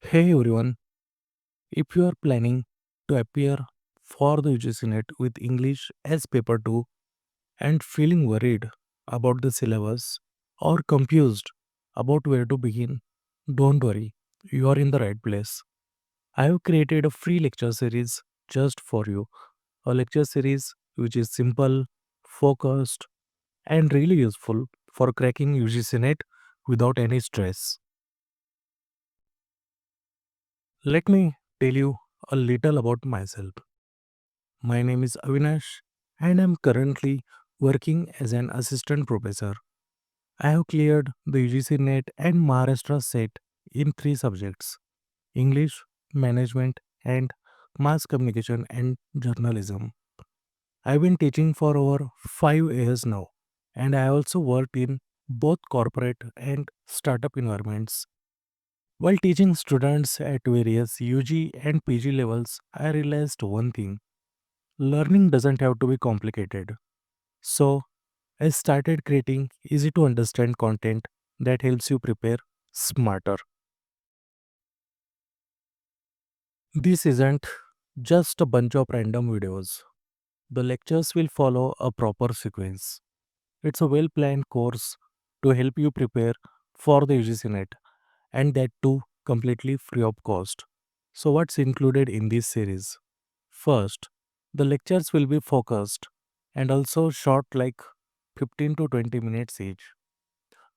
Hey everyone, if you are planning to appear for the UGC NET with English as paper 2 and feeling worried about the syllabus or confused about where to begin, don't worry, you are in the right place. I have created a free lecture series just for you, a lecture series which is simple, focused, and really useful for cracking UGC NET without any stress. Let me tell you a little about myself. My name is Avinash and I'm currently working as an assistant professor. I have cleared the UGC NET and Maharashtra SET in three subjects: English, Management, and Mass Communication and Journalism. I've been teaching for over 5 years now, and I also worked in both corporate and startup environments. While teaching students at various UG and PG levels, I realized one thing: learning doesn't have to be complicated. So, I started creating easy to understand content that helps you prepare smarter. This isn't just a bunch of random videos. The lectures will follow a proper sequence. It's a well planned course to help you prepare for the UGC NET, and that too completely free of cost. So, what's included in this series? First, the lectures will be focused and also short, like 15 to 20 minutes each.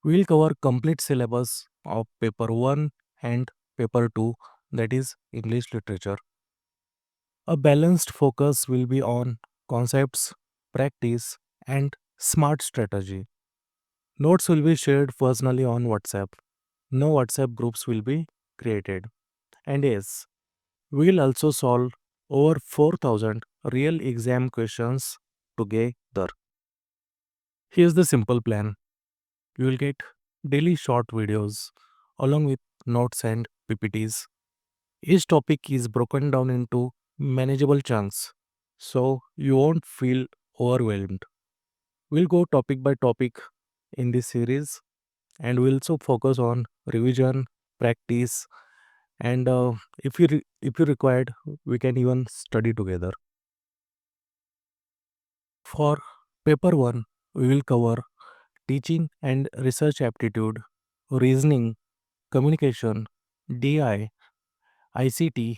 We'll cover complete syllabus of paper 1 and paper 2, that is English literature. A balanced focus will be on concepts, practice, and smart strategy. Notes will be shared personally on WhatsApp. No WhatsApp groups will be created. And yes, we'll also solve over 4,000 real exam questions together. Here's the simple plan: you will get daily short videos along with notes and PPTs. Each topic is broken down into manageable chunks so you won't feel overwhelmed. We'll go topic by topic in this series, and we'll also focus on revision, practice, and if you required, we can even study together. For paper 1, we will cover teaching and research aptitude, reasoning, communication, DI, ICT,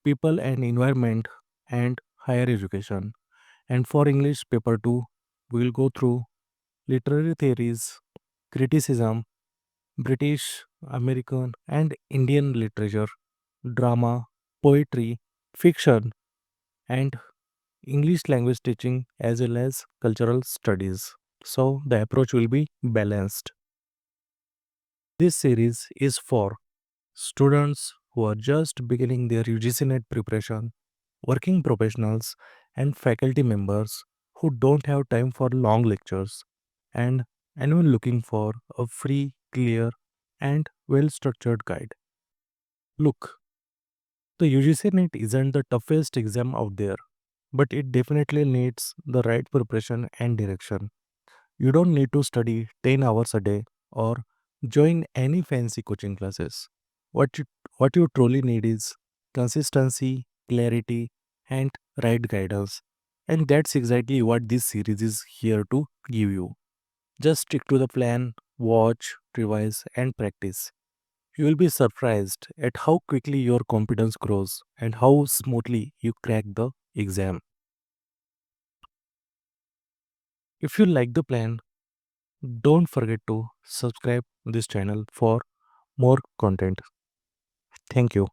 people and environment, and higher education. And for English paper 2, we will go through literary theories, criticism, British, American, and Indian literature, drama, poetry, fiction, and English language teaching as well as cultural studies. So the approach will be balanced. This series is for students who are just beginning their UGC NET preparation, working professionals, and faculty members who don't have time for long lectures, and anyone looking for a free, clear, and well structured guide. Look, the UGC NET isn't the toughest exam out there, but it definitely needs the right preparation and direction. You don't need to study 10 hours a day or join any fancy coaching classes. What you, what you truly need is consistency, clarity, and right guidance. And that's exactly what this series is here to give you. Just stick to the plan, watch, revise, and practice. You will be surprised at how quickly your confidence grows and how smoothly you crack the exam. If you like the plan, don't forget to subscribe this channel for more content. Thank you.